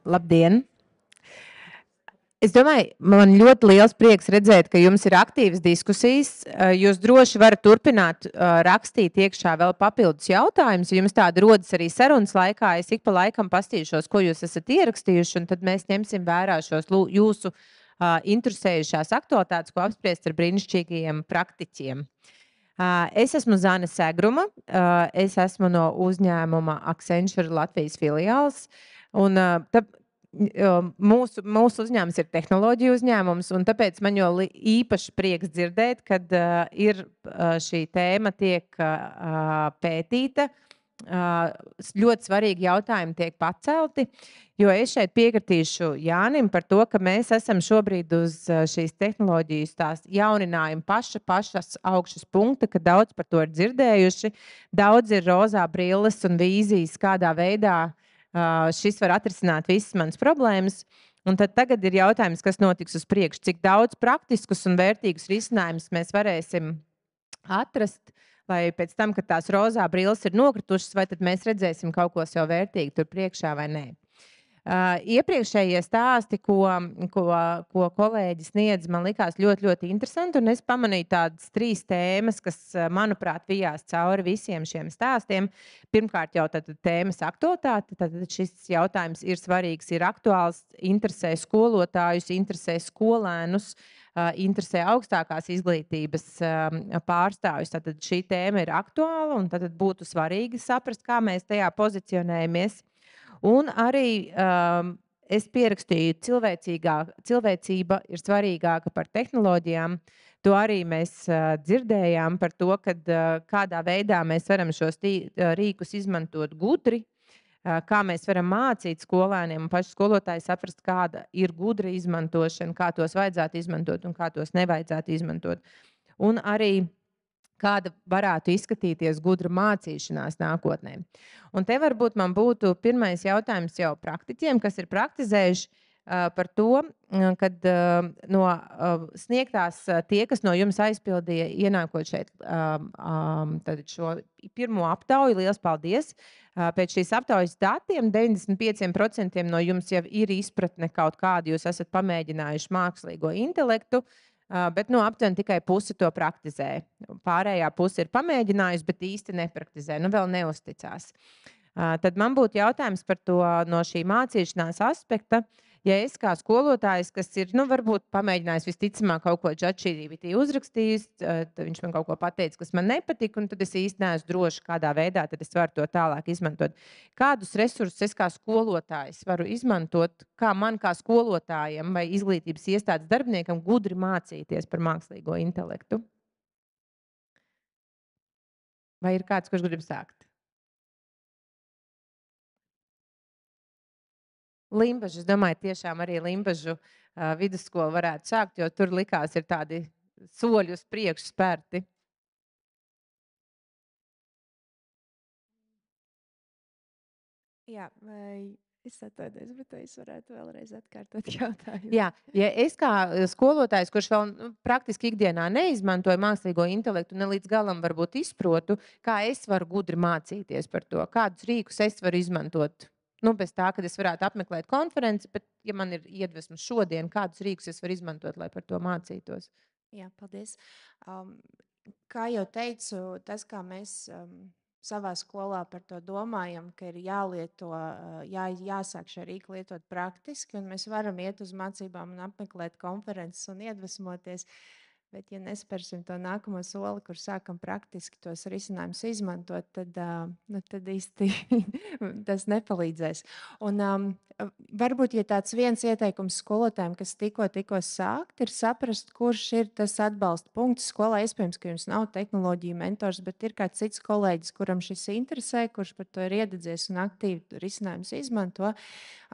Labdien! Es domāju, man ļoti liels prieks redzēt, ka jums ir aktīvas diskusijas. Jūs droši varat turpināt rakstīt iekšā vēl papildus jautājumus. Ja jums tāda rodas arī sarunas laikā, es ik pa laikam pastīšos, ko jūs esat ierakstījuši, un tad mēs ņemsim vērā šos jūsu interesējušās aktualitātes, ko apspriest ar brīnišķīgajiem praktiķiem. Es esmu Zane Segruma, es esmu no uzņēmuma Accenture Latvijas filiāls, un mūsu uzņēmums ir tehnoloģiju uzņēmums, un tāpēc man jau īpaši prieks dzirdēt, kad šī tēma tiek pētīta. Ļoti svarīgi jautājumi tiek pacelti, jo es šeit piekritīšu Jānim par to, ka mēs esam šobrīd uz šīs tehnoloģijas tās jauninājuma pašas augšas punkta, ka daudz par to ir dzirdējuši, daudz ir rozā brilles un vīzijas, kādā veidā šis var atrisināt visas manas problēmas. Un tad tagad ir jautājums, kas notiks uz priekšu, cik daudz praktiskus un vērtīgus risinājumus mēs varēsim atrast, lai pēc tam, kad tās rozā brilles ir nokritušas, vai tad mēs redzēsim kaut ko sev vērtīgu tur priekšā vai nē. Iepriekšējie stāsti, ko kolēģis sniedz, man likās ļoti interesanti, un es pamanīju tādas 3 tēmas, kas, manuprāt, vijās cauri visiem šiem stāstiem. Pirmkārt jau tad tēmas aktualitāte, tad šis jautājums ir svarīgs, ir aktuāls, interesē skolotājus, interesē skolēnus, interesē augstākās izglītības pārstāvjus. Tad šī tēma ir aktuāla, un tad būtu svarīgi saprast, kā mēs tajā pozicionējamies. Un arī es pierakstīju, cilvēcība ir svarīgāka par tehnoloģijām. To arī mēs dzirdējām par to, kad kādā veidā mēs varam šos rīkus izmantot gudri, kā mēs varam mācīt skolēniem un paši skolotāji saprast, kāda ir gudra izmantošana, kā tos vajadzētu izmantot un kā tos nevajadzētu izmantot. Un arī kāda varētu izskatīties gudra mācīšanās nākotnē. Un te varbūt man būtu pirmais jautājums jau praktiķiem, kas ir praktizējuši par to, kad no sniegtās tie, kas no jums aizpildīja ienākot šeit šo pirmo aptauju, liels paldies. Pēc šīs aptaujas datiem 95% no jums jau ir izpratne kaut kādu, jūs esat pamēģinājuši mākslīgo intelektu, bet aptuveni tikai pusi to praktizē. Pārējā puse ir pamēģinājusi, bet īsti nepraktizē, vēl neusticās. Tad man būtu jautājums par to no šī mācīšanās aspekta. Ja es kā skolotājs, kas ir varbūt pamēģinājis visticamāk kaut ko ChatGPT uzrakstījis, tad viņš man kaut ko pateica, kas man nepatika, un tad es īsti neesmu droši, kādā veidā tad es varu to tālāk izmantot. Kādus resursus es kā skolotājs varu izmantot, kā man kā skolotājiem vai izglītības iestādes darbiniekam gudri mācīties par mākslīgo intelektu? Vai ir kāds, kurš grib sākt? Limbažu, es domāju, tiešām arī Limbažu vidusskolu varētu sākt, jo tur likās ir tādi soļi uz priekšu spērti. Jā, es atvainojos, bet es varētu vēlreiz atkārtot jautājumu. Jā, ja es kā skolotājs, kurš vēl praktiski ikdienā neizmantoju mākslīgo intelektu, ne līdz galam varbūt izprotu, kā es varu gudri mācīties par to, kādus rīkus es varu izmantot. Bez tā, ka es varētu apmeklēt konferenci, bet, ja man ir iedvesma šodien, kādus rīkus es varu izmantot, lai par to mācītos? Jā, paldies. Kā jau teicu, tas, kā mēs savā skolā par to domājam, ka ir jālieto, jāsāk šie rīki lietot praktiski, un mēs varam iet uz mācībām un apmeklēt konferences un iedvesmoties. Bet, ja nespērsim to nākamo soli, kur sākam praktiski tos risinājumus izmantot, tad īsti tas nepalīdzēs. Un varbūt, ja tāds viens ieteikums skolotājiem, kas tikko sākt, ir saprast, kurš ir tas atbalsta punkts skolā. Iespējams, ka jums nav tehnoloģija mentors, bet ir kāds cits kolēģis, kuram šis interesē, kurš par to ir iededzies un aktīvi risinājumus izmanto.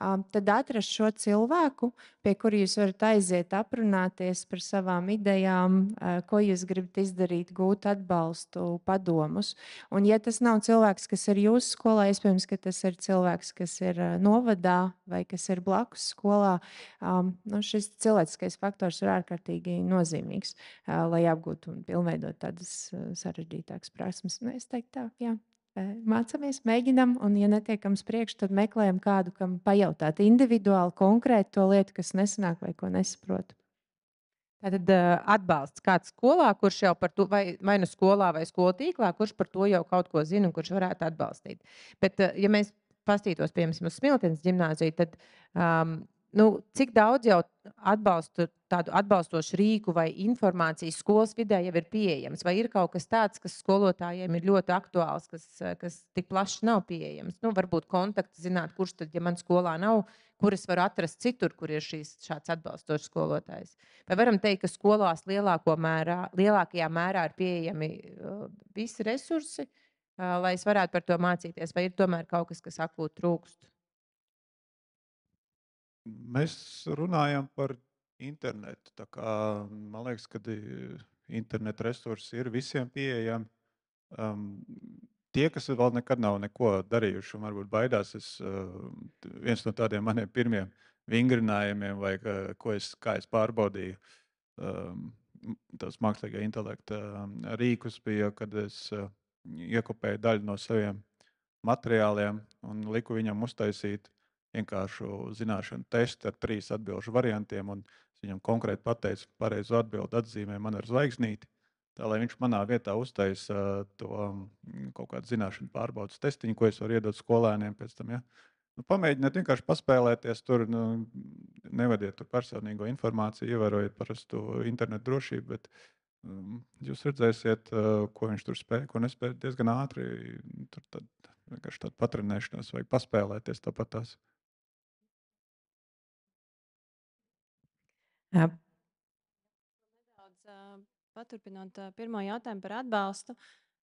Tad atrast šo cilvēku, pie kura jūs varat aiziet, aprunāties par savām idejām, ko jūs gribat izdarīt, gūt atbalstu, padomus. Un, ja tas nav cilvēks, kas ir jūsu skolā, iespējams, ka tas ir cilvēks, kas ir novadā vai kas ir blakus skolā, šis cilvēciskais faktors ir ārkārtīgi nozīmīgs, lai apgūtu un pilnveidot tādas sarežģītākas prasmes. Es teiktu tā, jā. Mācāmies, mēģinam, un, ja netiekam uz priekšu, tad meklējam kādu, kam pajautāt individuāli, konkrēti to lietu, kas nesanāk vai ko nesaprotu. Tātad atbalsts kāds skolā, kurš jau par to, vai nu skolā, vai skolu tīklā, kurš par to jau kaut ko zina un kurš varētu atbalstīt. Bet, ja mēs pastītos, piemēram, uz Smiltenes ģimnāziju, tad cik daudz jau tādu atbalstošu rīku vai informācijas skolas vidē jau ir pieejams? Vai ir kaut kas tāds, kas skolotājiem ir ļoti aktuāls, kas tik plaši nav pieejams? Varbūt kontakti zināt, kurš tad, ja man skolā nav, kuras var atrast citur, kur ir šāds atbalstošs skolotājs. Vai varam teikt, ka skolās lielākajā mērā ir pieejami visi resursi, lai es varētu par to mācīties, vai ir tomēr kaut kas akūti trūkst? Mēs runājam par internetu. Tā kā, man liekas, ka interneta resursi ir visiem pieejami. Tie, kas vēl nekad nav neko darījuši un varbūt baidās, viens no tādiem maniem pirmiem vingrinājumiem, vai kā es pārbaudīju tās mākslīgā intelekta rīkus, bija, kad es iekopēju daļu no saviem materiāliem un liku viņam uztaisīt vienkāršu zināšanu testu ar 3 atbilžu variantiem, un es viņam konkrēti pateicu pareizo atbildi, atzīmē man ar zvaigznīti, tā lai viņš manā vietā uztaisa to kaut kādu zināšanu pārbaudas testiņu, ko es varu iedot skolēniem pēc tam. Ja? Pamēģiniet vienkārši paspēlēties tur, nevadiet tur personīgo informāciju, ievērojiet parastu internetu drošību, bet jūs redzēsiet, ko viņš tur spēja, ko nespēja diezgan ātri. Tur vienkārši tāda patrenēšanās vajag paspēlēties tāpat tās. Nedaudz paturpinot pirmo jautājumu par atbalstu,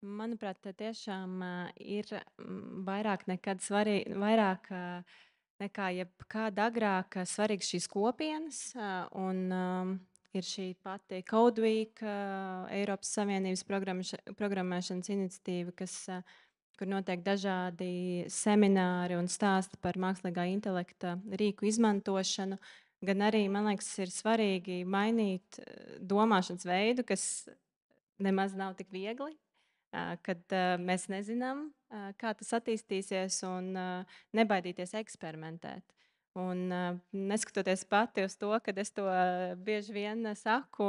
manuprāt, tiešām ir vairāk nekā jebkad agrāk svarīgas šīs kopienas, un ir šī pati Code Week, Eiropas Savienības programmēšanas iniciatīva, kur notiek dažādi semināri un stāsti par mākslīgā intelekta rīku izmantošanu. Gan arī, man liekas, ir svarīgi mainīt domāšanas veidu, kas nemaz nav tik viegli, kad mēs nezinām, kā tas attīstīsies, un nebaidīties eksperimentēt. Un neskatoties pati uz to, kad es to bieži vien saku,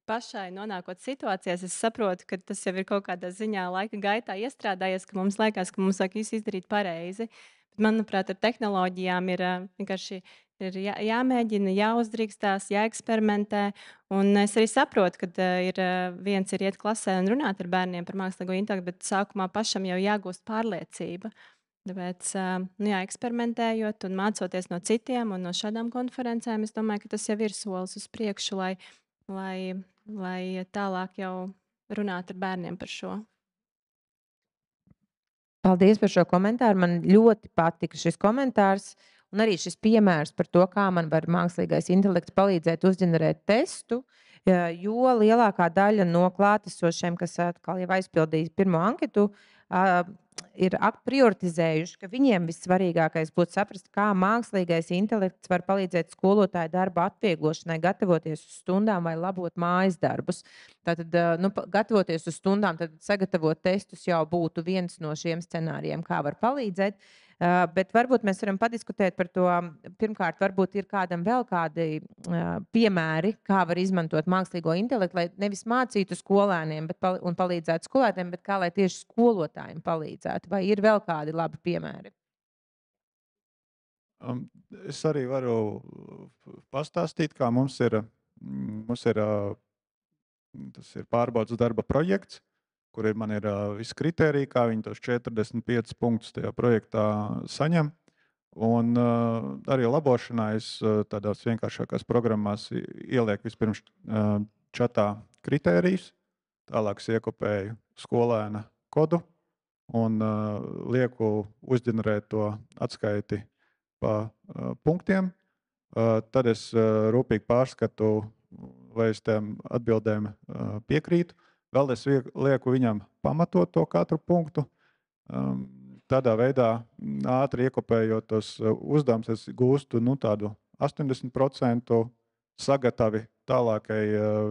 pašai nonākot situācijās, es saprotu, ka tas jau ir kaut kādā ziņā laika gaitā iestrādājies, ka mums liekas, ka mums vajag visu izdarīt pareizi. Bet, manuprāt, ar tehnoloģijām ir vienkārši jāmēģina, jāuzdrīkstās, jāeksperimentē. Un es arī saprotu, ka viens ir iet klasē un runāt ar bērniem par mākslīgo intelektu, bet sākumā pašam jau jāgūst pārliecība. Tāpēc, eksperimentējot un mācoties no citiem un no šādām konferencēm, es domāju, ka tas jau ir solis uz priekšu, lai tālāk jau runātu ar bērniem par šo. Paldies par šo komentāru. Man ļoti patika šis komentārs. Un arī šis piemērs par to, kā man var mākslīgais intelekts palīdzēt uzģenerēt testu, jo lielākā daļa no klātesošiem, kas atkal jau aizpildīja pirmo anketu, ir prioritizējuši, ka viņiem vissvarīgākais būtu saprast, kā mākslīgais intelekts var palīdzēt skolotāju darba atvieglošanai, gatavoties uz stundām vai labot mājas darbus. Tātad, gatavoties uz stundām, tad sagatavot testus jau būtu viens no šiem scenārijiem, kā var palīdzēt. Bet varbūt mēs varam padiskutēt par to. Pirmkārt, varbūt ir kādam vēl kādi piemēri, kā var izmantot mākslīgo intelektu, lai nevis mācītu skolēniem un palīdzētu skolētājiem, bet kā lai tieši skolotājiem palīdzētu. Vai ir vēl kādi labi piemēri? Es arī varu pastāstīt, kā mums ir tas ir pārbaudas darba projekts, kur man ir visi kritēriji, kā viņi tos 45 punktus tajā projektā saņem. Un arī labošanā es tādās vienkāršākās programmās ielieku vispirms čatā kritērijus, tālāk es iekopēju skolēna kodu un lieku uzģenerēt to atskaiti pa punktiem. Tad es rūpīgi pārskatu, vai es tiem atbildēm piekrītu. Vēl es lieku viņam pamatot to katru punktu. Tādā veidā ātri iekopējot tos uzdevumus, es gūstu tādu 80% sagatavi tālākai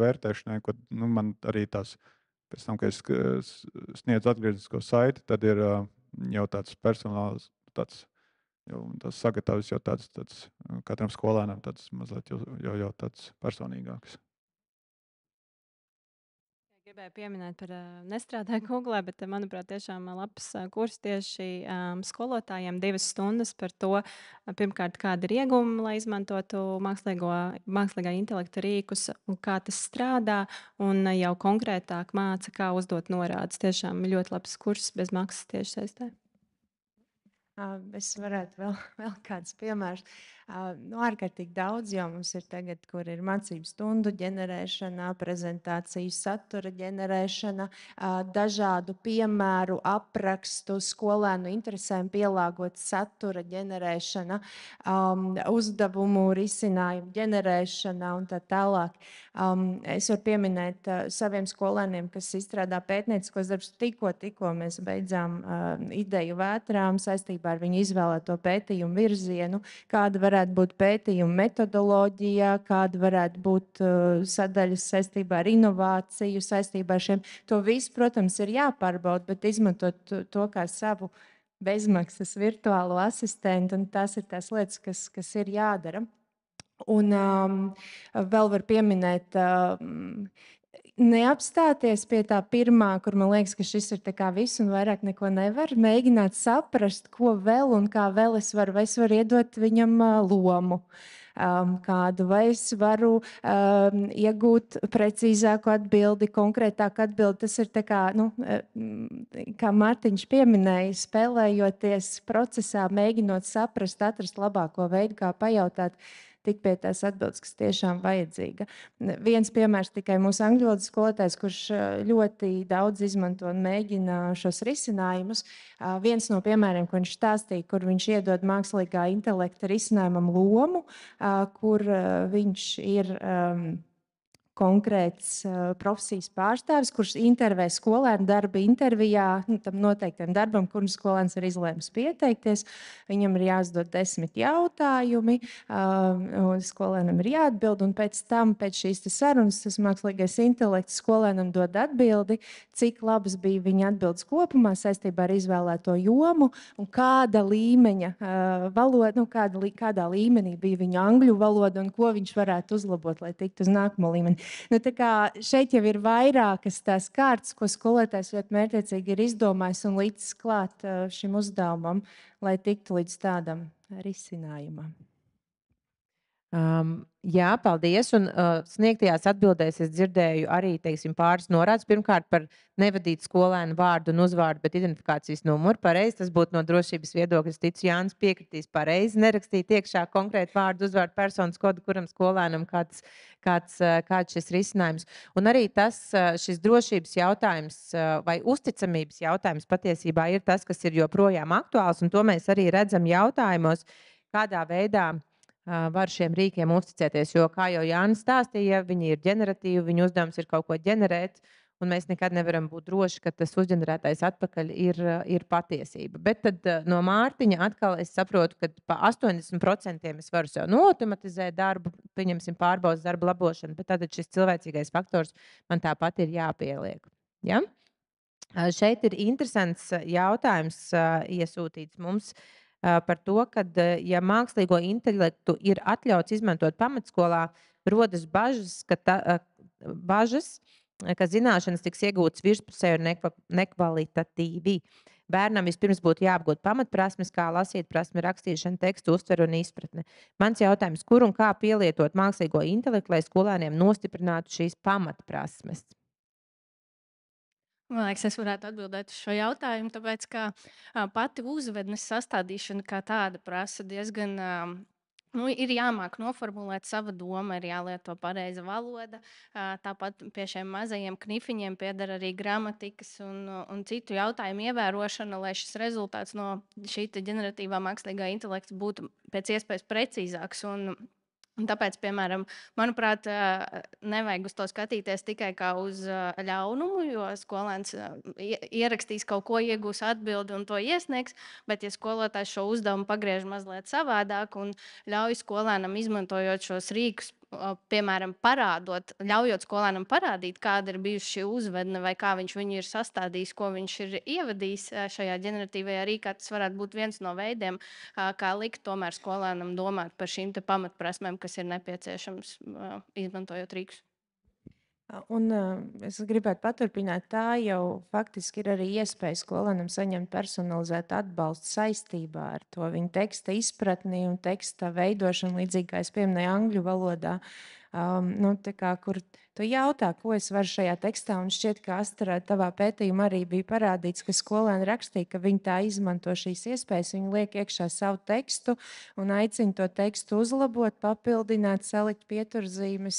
vērtēšanai, kad man arī tās pēc tam, kad es sniedzu atgrieznisko saiti, tad ir jau tāds personāls, tas sagatavs jau tāds katram skolēnam tāds mazliet jau tāds personīgāks. Gribēju pieminēt par nestrādāju Google, bet, manuprāt, tiešām labs kurs tieši skolotājiem 2 stundas par to, pirmkārt, kāda ir iegūma, lai izmantotu mākslīgā intelekta rīkus un kā tas strādā, un jau konkrētāk māca, kā uzdot norādes. Tiešām ļoti labs kurs bez maksas tieši saistē. Es varētu vēl kādus piemērus. Ārkārtīgi daudz jau mums ir tagad, kur ir mācību stundu ģenerēšana, prezentāciju satura ģenerēšana, dažādu piemēru aprakstu, skolēnu interesēm pielāgot satura ģenerēšana, uzdevumu risinājumu ģenerēšana un tā tālāk. Es varu pieminēt saviem skolēniem, kas izstrādā pētnieciskos darbus. Tikko mēs beidzām ideju vētrām saistībā ar viņu izvēlēto pētījumu virzienu, kāda varētu būt pētījuma metodoloģija, kāda varētu būt sadaļas saistībā ar inovāciju, saistībā ar šiem. To visu, protams, ir jāpārbauda, bet izmantot to kā savu bezmaksas virtuālo asistentu, un tās ir tās lietas, kas ir jādara. Un vēl var pieminēt, neapstāties pie tā pirmā, kur man liekas, ka šis ir tā kā viss un vairāk neko nevar. Mēģināt saprast, ko vēl un kā vēl es varu iedot viņam lomu. Kādu, vai es varu iegūt precīzāku atbildi, konkrētāku atbildi. Tas ir tā kā, kā Mārtiņš pieminēja, spēlējoties procesā, mēģinot saprast, atrast labāko veidu, kā pajautāt, tik pie tās atbildes, kas tiešām vajadzīga. Viens piemērs tikai mūsu angļu valodas skolotājs, kurš ļoti daudz izmanto un mēģina šos risinājumus. Viens no piemēriem, ko viņš stāstīja, kur viņš iedod mākslīgā intelekta risinājumam lomu, kur viņš ir konkrēts profesijas pārstāvis, kurš intervē skolēnu darba intervijā, tam noteiktiem darbam, kuram skolēns ir izlēmis pieteikties. Viņam ir jāuzdod 10 jautājumi, skolēnam ir jāatbild, un pēc šīs sarunas tas mākslīgais intelekts skolēnam dod atbildi, cik labas bija viņa atbildes kopumā saistībā ar izvēlēto jomu, un kāda līmeņa valoda, kādā līmenī bija viņa angļu valoda, un ko viņš varētu uzlabot, lai tiktu uz nākamo līmeni. Šeit jau ir vairākas tās kārtas, ko skolotājs ļoti mērķiecīgi ir izdomājis un līdz klāt šim uzdevumam, lai tiktu līdz tādam risinājumam. Jā, paldies. Un sniegtajās atbildēs es dzirdēju arī pāris norādes. Pirmkārt, par nevadīt skolēnu vārdu un uzvārdu, bet identifikācijas numuru. Pareizi, tas būtu no drošības viedokļa. Es ticu, Jānis piekritīs pareizi. Nerakstīt iekšā konkrētu vārdu, uzvārdu, personas kodu, kuram skolēnam kāds šis risinājums. Un arī šis drošības jautājums vai uzticamības jautājums patiesībā ir tas, kas ir joprojām aktuāls. Un to mēs arī redzam jautājumos, kādā veidā var šiem rīkiem uzticēties. Jo, kā jau Jānis stāstīja, viņi ir ģeneratīvi, viņu uzdevums ir kaut ko ģenerēt, un mēs nekad nevaram būt droši, ka tas uzģenerētais atpakaļ ir patiesība. Bet tad no Mārtiņa atkal es saprotu, ka pa 80% es varu sev noautomatizēt darbu, pieņemsim pārbaudas darba labošanu, bet tad šis cilvēcīgais faktors man tāpat ir jāpieliek. Ja? Šeit ir interesants jautājums iesūtīts mums par to, ka, ja mākslīgo intelektu ir atļauts izmantot pamatskolā, rodas bažas, ka zināšanas tiks iegūtas virspusēji un nekvalitatīvi. Bērnam vispirms būtu jāapgūt pamatprasmes, kā lasīt, prasme rakstīšana, tekstu uztver un izpratne. Mans jautājums, kur un kā pielietot mākslīgo intelektu, lai skolēniem nostiprinātu šīs pamatprasmes? Man liekas, es varētu atbildēt uz šo jautājumu, tāpēc, ka pati uzvednes sastādīšana kā tāda prasa diezgan, ir jāmāk noformulēt sava doma, ir jālieto pareiza valoda. Tāpat pie šiem mazajiem knifiņiem pieder arī gramatikas un citu jautājumu ievērošana, lai šis rezultāts no šī ģeneratīvā mākslīgā intelekta būtu pēc iespējas precīzāks. Un tāpēc, piemēram, manuprāt, nevajag uz to skatīties tikai kā uz ļaunumu, jo skolēns ierakstīs kaut ko, iegūs atbildi un to iesniegs, bet ja skolotājs šo uzdevumu pagriež mazliet savādāk un ļauj skolēnam izmantojot šos rīkus, piemēram, ļaujot skolēnam parādīt, kāda ir bijusi šī uzvedne vai kā viņš viņu ir sastādījis, ko viņš ir ievadījis šajā ģeneratīvajā rīkā, tas varētu būt viens no veidiem, kā likt tomēr skolēnam domāt par šīm te pamatprasmēm, kas ir nepieciešams izmantojot rīkus. Un es gribētu paturpināt, tā jau faktiski ir arī iespēja skolēnam saņemt personalizētu atbalstu saistībā ar to viņa teksta izpratni un teksta veidošanu, līdzīgi kā es pieminēju angļu valodā. Kur tu jautā, ko es varu šajā tekstā, un šķiet, ka Astra tavā pētījumā arī bija parādīts, ka skolēni rakstīja, ka viņi tā izmanto šīs iespējas, viņi liek iekšā savu tekstu un aicina to tekstu uzlabot, papildināt, salikt pieturzīmes,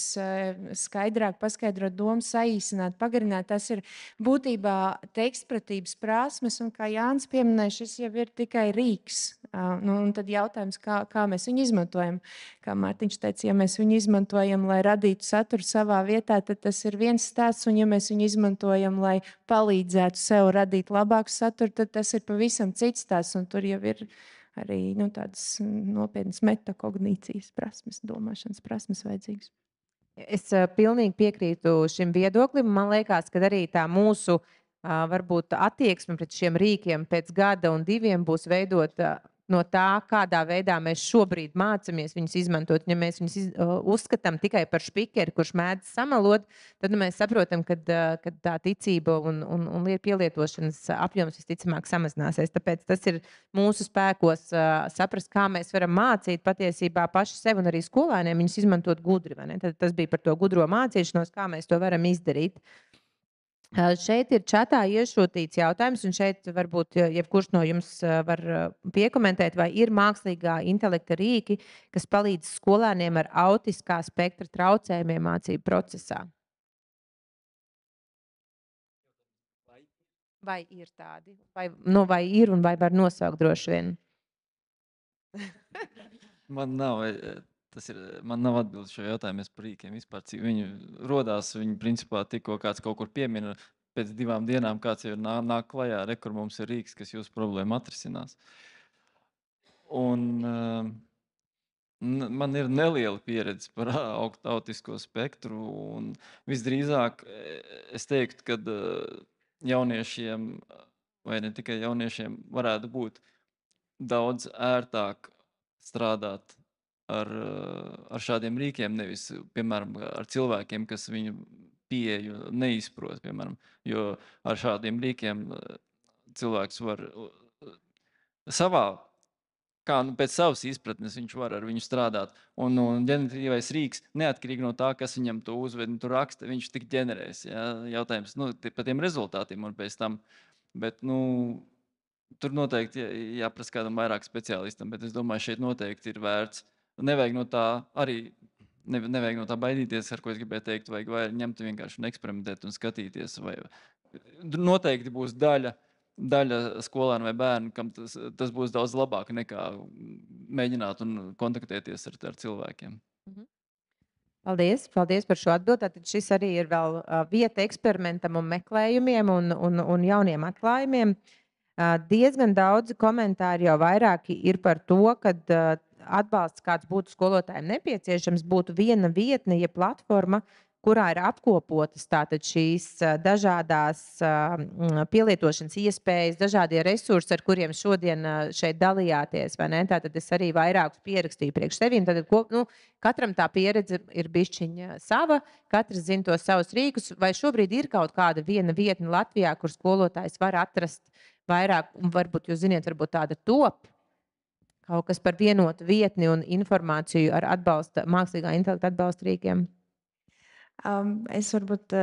skaidrāk paskaidrot domu, saīsināt, pagarināt. Tas ir būtībā tekstpratības prasmes, un kā Jānis pieminēja, šis jau ir tikai rīks. Un tad jautājums, kā mēs viņu izmantojam. Kā Mārtiņš teica, ja mēs viņu izmantojam, lai radītu saturu savā vietā, tad tas ir viens stāsts, un ja mēs viņu izmantojam, lai palīdzētu sev radīt labāku saturu, tad tas ir pavisam cits stāsts, un tur jau ir arī tādas nopietnas metakognīcijas prasmes, domāšanas prasmes vajadzīgas. Es pilnīgi piekrītu šim viedoklim. Man liekas, ka arī tā mūsu varbūt attieksme pret šiem rīkiem pēc gada un 2 būs veidota no tā, kādā veidā mēs šobrīd mācāmies viņus izmantot. Ja mēs viņus uzskatām tikai par špikeri, kurš mēdz samalot, tad mēs saprotam, ka tā ticība un pielietošanas apjoms visticamāk samazināsies. Tāpēc tas ir mūsu spēkos saprast, kā mēs varam mācīt patiesībā paši sev un arī skolēniem viņus izmantot gudri. Tad tas bija par to gudro mācīšanos, kā mēs to varam izdarīt. Šeit ir čatā iešūtīts jautājums, un šeit varbūt jebkurš no jums var piekomentēt, vai ir mākslīgā intelekta rīki, kas palīdz skolēniem ar autiskā spektra traucējumiem mācību procesā. Vai ir tādi? Vai ir un vai var nosaukt droši vien? Man nav atbildes šo jautājumu par rīkiem vispār, cik viņi rodās. Viņi principā tikko kāds kaut kur piemina, pēc 2 dienām kāds jau nāk klajā, kur mums ir rīks, kas jūsu problēmu atrisinās. Un man ir neliela pieredze par autisko spektru, un visdrīzāk es teiktu, ka jauniešiem, vai ne tikai jauniešiem, varētu būt daudz ērtāk strādāt ar šādiem rīkiem, nevis, piemēram, ar cilvēkiem, kas viņu pieeju neizprot, piemēram, jo ar šādiem rīkiem cilvēks var pēc savas izpratnes viņš var ar viņu strādāt, un ģeneratīvais rīks, neatkarīgi no tā, kas viņam to uzved, tur raksta, viņš tik ģenerēs, jautājums, par tiem rezultātiem un pēc tam, bet, tur noteikti jāprasa kādam vairāk speciālistam, bet es domāju, šeit noteikti ir vērts. Nevajag no tā baidīties, ar ko es gribēju teikt, vajag ņemt vienkārši un eksperimentēt un skatīties. Noteikti būs daļa skolēnu vai bērnu, kam tas būs daudz labāk nekā mēģināt un kontaktēties ar cilvēkiem. Paldies par šo atbildi. Tad šis arī ir vēl vieta eksperimentam un meklējumiem un jauniem atklājumiem. Diezgan daudzi komentāri jau vairāki ir par to, ka atbalsts, kāds būtu skolotājiem nepieciešams, būtu viena vietne, ja platforma, kurā ir apkopotas tātad šīs dažādās pielietošanas iespējas, dažādie resursi, ar kuriem šodien šeit dalījāties. Tātad es arī vairākus pierakstīju priekš sevīm. Katram tā pieredze ir bišķiņa sava, katrs zina tos savus rīkus. Vai šobrīd ir kaut kāda viena vietne Latvijā, kur skolotājs var atrast vairāk, un varbūt jūs ziniet, varbūt tāda top, kaut kas par vienotu vietni un informāciju ar mākslīgā intelekta atbalsta rīkiem? Es varbūt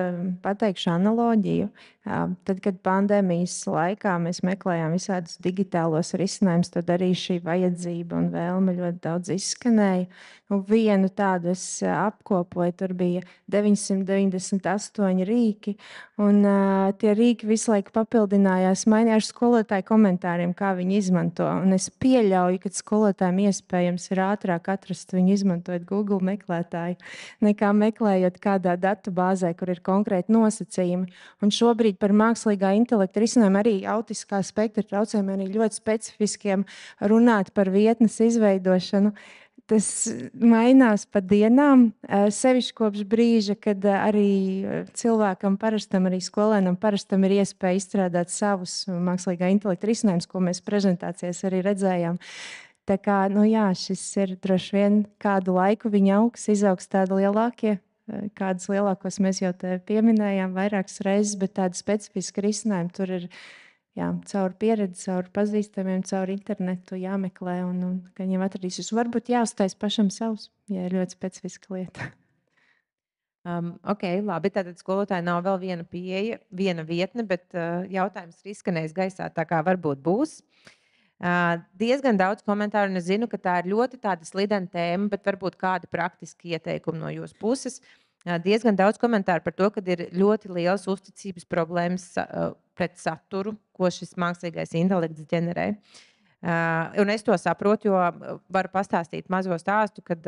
pateikšu analoģiju. Tad, kad pandēmijas laikā mēs meklējām visādus digitālos risinājumus, tad arī šī vajadzība un vēlme ļoti daudz izskanēja. Vienu tādu es apkopoju, tur bija 998 rīki, un tie rīki visu laiku papildinājās, mainījās skolotāju komentāriem, kā viņi izmanto. Un es pieļauju, ka skolotājiem iespējams ir ātrāk atrast viņu izmantojot Google meklētāju, nekā meklējot kādā datubāzē, kur ir konkrēti nosacījumi. Un šobrīd par mākslīgā intelekta risinājumu arī autiskā spektra traucējumiem arī ļoti specifiskiem runāt par vietnes izveidošanu. Tas mainās pa dienām, sevišķi kopš brīža, kad arī cilvēkam parastam, arī skolēnam parastam ir iespēja izstrādāt savus mākslīgā intelekta risinājumus, ko mēs prezentācijās arī redzējām. Tā kā, šis ir droši vien kādu laiku viņa izaugs tādi lielākie, kādus lielākos mēs jau te pieminējām vairākas reizes, bet tādi specifiski risinājumi tur ir caur pieredzi, caur pazīstamiem, caur internetu jāmeklē un viņiem atradīsies. Varbūt jāuztais pašam savs, ja ir ļoti specifiska lieta. Ok, labi, tātad skolotāji nav vēl viena pieeja, viena vietne, bet jautājums ir izskanējis gaisā, tā kā varbūt būs. Diezgan daudz komentāru, un es zinu, ka tā ir ļoti tāda slidena tēma, bet varbūt kādi praktiski ieteikumi no jūsu puses. Diezgan daudz komentāru par to, ka ir ļoti liels uzticības problēmas pret saturu, ko šis mākslīgais intelekts ģenerē. Un es to saprotu, jo varu pastāstīt mazo stāstu, kad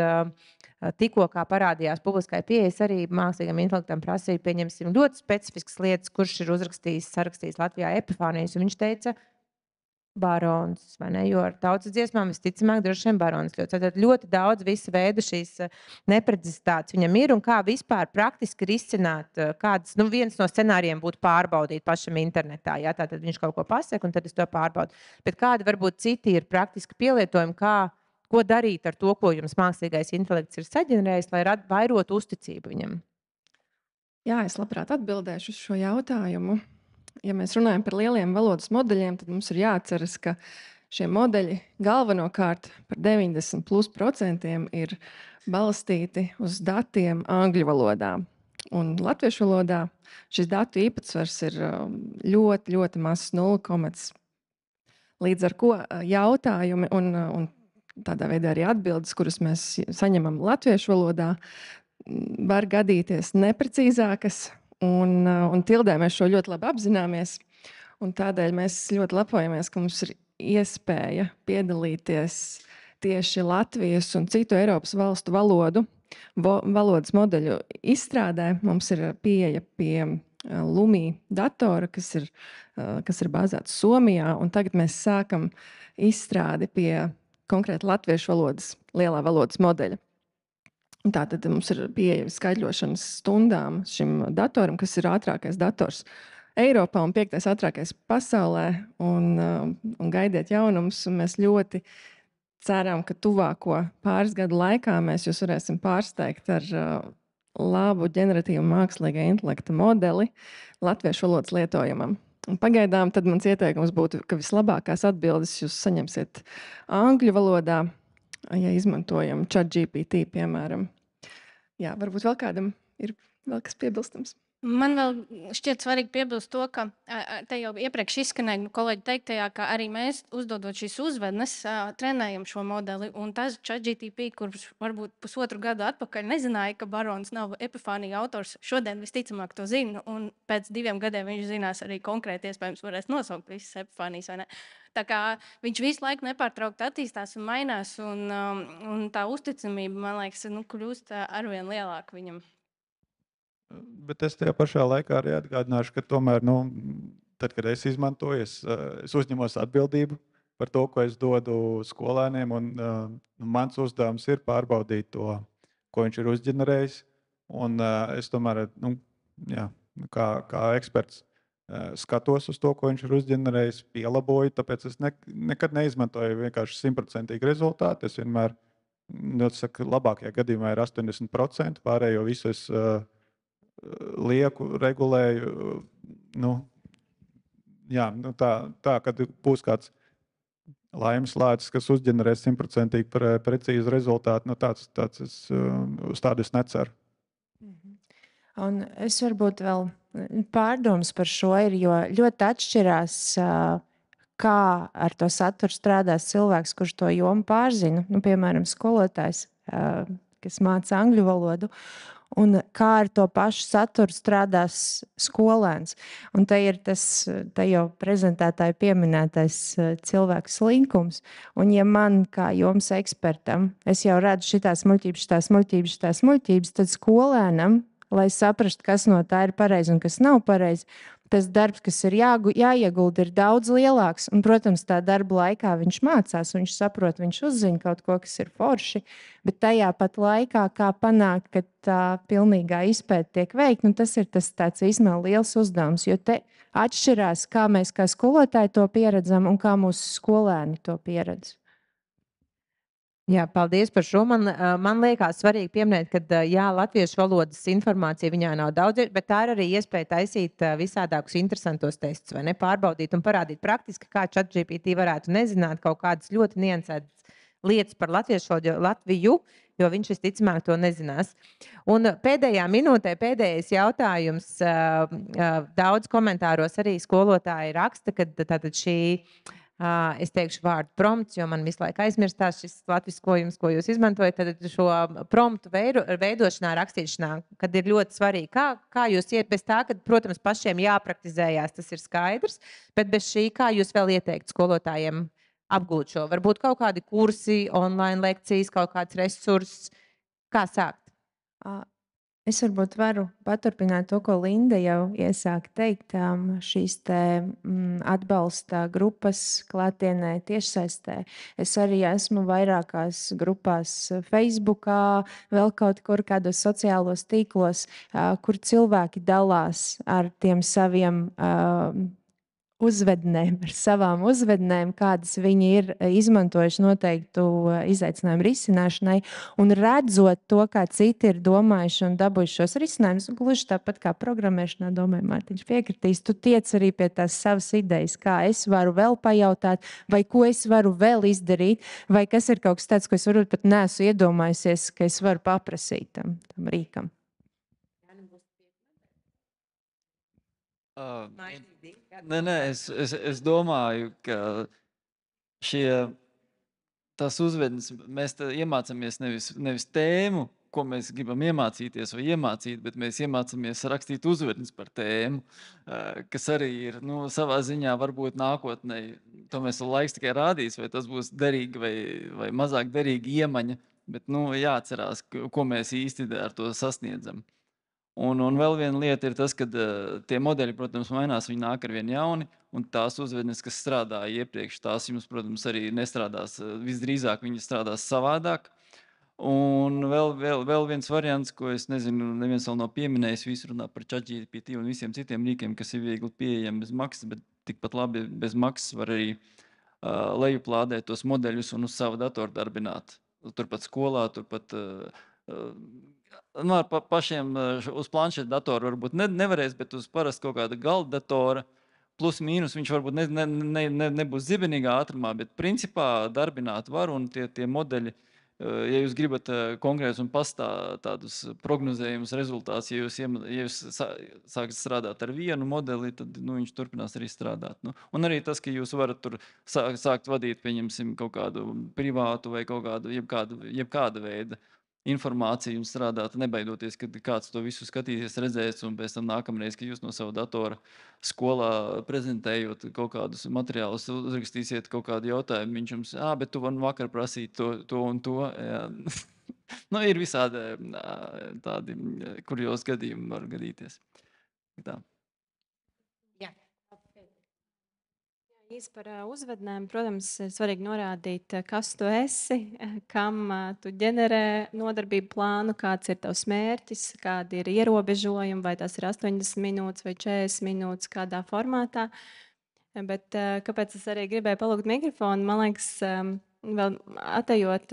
tikko kā parādījās publiskai pieejas, arī mākslīgam intelektam prasīja, pieņemsim ļoti specifiskas lietas, kurš ir sarakstījis Latvijā Epifānijas, un viņš teica, barons, vai ne? Jo ar tautas dziesmām visticamāk droši vien barons. Tad ļoti daudz visu veidu šīs neprecizitātes viņam ir, un kā vispār praktiski risināt kādas, viens no scenārijiem būtu pārbaudīt pašam internetā, tātad viņš kaut ko pasaka, un tad es to pārbaudu. Bet kādi varbūt citi ir praktiski pielietojumi, ko darīt ar to, ko jums mākslīgais intelekts ir saģenerējis, lai vairot uzticību viņam? Jā, es labprāt atbildēšu uz šo jautājumu. Ja mēs runājam par lieliem valodas modeļiem, tad mums ir jāatceras, ka šie modeļi galvenokārt par 90% ir balstīti uz datiem angļu valodā. Un latviešu valodā šis datu īpatsvars ir ļoti, ļoti mazs 0, līdz ar ko jautājumi un tādā veidā arī atbildes, kuras mēs saņemam latviešu valodā, var gadīties neprecīzākas. Un tildē mēs šo ļoti labi apzināmies, un tādēļ mēs ļoti lepojamies, ka mums ir iespēja piedalīties tieši Latvijas un citu Eiropas valstu valodas modeļu izstrādē. Mums ir pieeja pie Lumī datora, kas ir bāzēts Somijā, un tagad mēs sākam izstrādi pie konkrēti latviešu valodas, lielā valodas modeļa. Tātad mums ir pieeja skaitļošanas stundām šim datoram, kas ir ātrākais dators Eiropā un 5. ātrākais pasaulē. Un gaidiet jaunumus, un mēs ļoti ceram, ka tuvāko pāris gadu laikā mēs jūs varēsim pārsteigt ar labu ģeneratīvu mākslīgā intelekta modeli latviešu valodas lietojumam. Un pagaidām tad mans ieteikums būtu, ka vislabākās atbildes jūs saņemsiet angļu valodā, ja izmantojam ChatGPT, piemēram. Jā, varbūt vēl kādam ir vēl kas piebilstams. Man vēl šķiet svarīgi piebilst to, ka te jau iepriekš izskanēja kolēģi teiktajā, ka arī mēs, uzdodot šīs uzvednes, trenējam šo modeli. Un tas ChatGPT, kurš varbūt pusotru gadu atpakaļ nezināja, ka barons nav Epifānija autors, šodien visticamāk to zina. Un pēc 2 gadiem viņš zinās arī konkrēti, iespējams, varēs nosaukt visas Epifānijas, vai ne? Tā kā viņš visu laiku nepārtraukti attīstās un mainās, un tā uzticamība, man liekas, kļūst arvien lielāka viņam. Bet es tajā pašā laikā arī atgādināšu, ka tomēr, tad, kad es izmantoju, es uzņemos atbildību par to, ko es dodu skolēniem, un mans uzdevums ir pārbaudīt to, ko viņš ir uzģenerējis. Un es tomēr, kā eksperts, skatos uz to, ko viņš ir uzģenerējis, pielaboju, tāpēc es nekad neizmantoju vienkārši 100% rezultātu. Es vienmēr, labākajā gadījumā ir 80%, pārējo visu es lieku, regulēju. Tā, kad būs kāds laimes lēcis, kas uzģenerēs 100% precīzu rezultātu, uz tādu es neceru. Un es varbūt vēl pārdomas par šo ir, jo ļoti atšķirās, kā ar to saturu strādās cilvēks, kurš to jomu pārzina. Piemēram, skolotājs, kas māca angļu valodu, un kā ar to pašu saturu strādās skolēns. Un te ir tas jau prezentētāji pieminētais cilvēku slinkums. Un ja man, kā jomas ekspertam, es jau redzu šitās muļķības, tad skolēnam, lai saprastu, kas no tā ir pareizi un kas nav pareizi, tas darbs, kas ir jāiegulda, ir daudz lielāks. Un, protams, tā darba laikā viņš mācās, viņš saprot, viņš uzzina kaut ko, kas ir forši. Bet tajā pat laikā, kā panākt, ka tā pilnīgā izpēte tiek veikta, tas ir tas tāds īstenībā liels uzdevums. Jo te atšķirās, kā mēs kā skolotāji to pieredzam un kā mūsu skolēni to pieredz. Jā, paldies par šo. Man liekas svarīgi pieminēt, ka jā, latviešu valodas informācija viņā nav daudz, bet tā ir arī iespēja taisīt visādākus interesantos testus, vai ne? Pārbaudīt un parādīt praktiski, kā ChatGPT varētu nezināt kaut kādas ļoti niansētas lietas par Latviju, jo viņš visticamāk to nezinās. Un pēdējā minūtē, pēdējais jautājums. Daudz komentāros arī skolotāji raksta, ka tātad šī... Es teikšu vārdu prompts, jo man visu laiku aizmirstās šis latviskojums, ko jūs izmantojat. Tad šo promptu veidošanā, rakstīšanā, kad ir ļoti svarīgi, kā jūs iet bez tā, ka, protams, pašiem jāpraktizējās, tas ir skaidrs, bet bez šī, kā jūs vēl ieteikt skolotājiem apgūt šo? Varbūt kaut kādi kursi, online lekcijas, kaut kāds resurss. Kā sākt? Es varbūt varu paturpināt to, ko Linda jau iesāka teikt. Šīs atbalsta grupas klātienē tiešsaistē. Es arī esmu vairākās grupās Facebookā, vēl kaut kur kādos sociālos tīklos, kur cilvēki dalās ar tiem saviem uzvednēm, ar savām uzvednēm, kādas viņi ir izmantojuši noteiktu izaicinājumu risināšanai, un redzot to, kā citi ir domājuši un dabūjuši šos risinājumus, gluži tāpat kā programmēšanā, domāju, Mārtiņš piekritīs, tu tiec arī pie tās savas idejas, kā es varu vēl pajautāt, vai ko es varu vēl izdarīt, vai kas ir kaut kas tāds, ko es varbūt pat neesmu iedomājusies, ka es varu paprasīt tam rīkam. Es domāju, ka tās uzvednes mēs iemācāmies nevis tēmu, ko mēs gribam iemācīties vai iemācīt, bet mēs iemācāmies rakstīt uzvednes par tēmu, kas arī ir savā ziņā varbūt nākotnē. To mēs laiks tikai rādīs, vai tas būs derīgi vai mazāk derīgi iemaņa, bet jāatcerās, ko mēs īsti ar to sasniedzam. Un vēl viena lieta ir tas, ka tie modeļi, protams, mainās, viņi nāk ar vien jauni, un tās uzvednes, kas strādāja iepriekš, tās jums, protams, arī nestrādās, visdrīzāk viņi strādās savādāk. Un vēl viens variants, ko es nezinu, neviens vēl nav pieminējis, visi runā par ChatGPT un visiem citiem rīkiem, kas ir viegli pieejami bez maksas, bet tikpat labi bez maksas var arī lejuplādēt tos modeļus un uz savu datoru darbināt. Turpat skolā, turpat... Ar pašiem uz planšetu datoru varbūt nevarēs, bet uz parasti kaut kāda galda datora plus mīnus viņš varbūt nebūs zibenīgā ātrumā, bet principā darbināt var un tie modeļi, ja jūs gribat konkrētus un tādus prognozējumus rezultātus, ja jūs sākat strādāt ar vienu modeli, tad viņš turpinās arī strādāt. Un arī tas, ka jūs varat tur sākt vadīt, pieņemsim, kaut kādu privātu vai kaut kādu jebkāda veida informāciju un strādāt, nebaidoties, kad kāds to visu skatīsies, redzēs, un pēc tam nākamreiz, ka jūs no sava datora skolā prezentējot kaut kādus materiālus, uzrakstīsiet kaut kādu jautājumu, viņš jums, bet tu vari vakar prasīt to un to. Ir visādi tādi, kurjos gadījumi var gadīties. Tā. Īsti par uzvednēm, protams, svarīgi norādīt, kas tu esi, kam tu ģenerē nodarbību plānu, kāds ir tavs mērķis, kādi ir ierobežojumi, vai tas ir 80 minūtes vai 40 minūtes, kādā formātā. Bet kāpēc es arī gribēju palūgt mikrofonu, man liekas, vēl atejot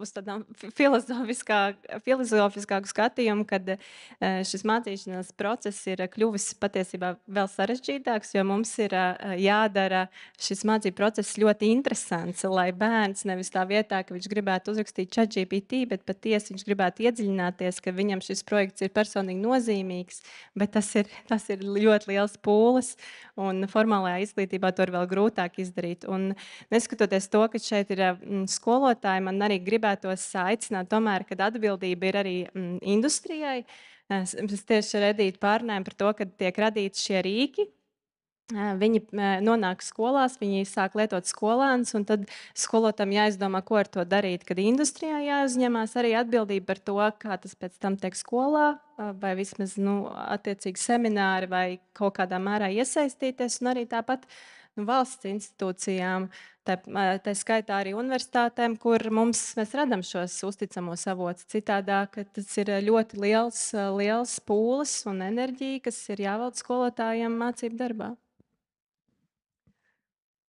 uz tādām filozofiskāku skatījumu, kad šis mācīšanās process ir kļuvis patiesībā vēl sarežģītāks, jo mums ir jādara šis mācību process ļoti interesants, lai bērns nevis tā vietā, ka viņš gribētu uzrakstīt ChatGPT, bet patiesi viņš gribētu iedziļināties, ka viņam šis projekts ir personīgi nozīmīgs, bet tas ir ļoti liels pūles, un formālajā izglītībā to ir vēl grūtāk izdarīt. Un neskatoties to, ka šeit ir skolotāji, man arī gribētos aicināt tomēr, kad atbildība ir arī industrijai. Mēs tieši ar Edītu pārunājam par to, ka tiek radīti šie rīki, Viņi nonāk skolās, viņi sāk lietot skolēnus, un tad skolotājiem jāizdomā, ko ar to darīt. Kad industrijā jāuzņemās arī atbildība par to, kā tas pēc tam tiek skolā, vai vismaz attiecīgi semināri, vai kaut kādā mērā iesaistīties, un arī tāpat valsts institūcijām, tā skaitā arī universitātēm, kur mēs redzam šos uzticamos avotus. Citādāk tas ir ļoti liels pūles un enerģija, kas ir jāvelta skolotājiem mācību darbā.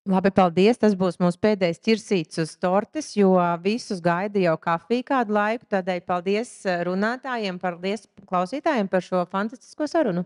Labi, paldies. Tas būs mūsu pēdējais ķirsīts uz tortes, jo visus gaida jau kafija kādu laiku. Tādēļ paldies runātājiem, paldies klausītājiem par šo fantastisko sarunu.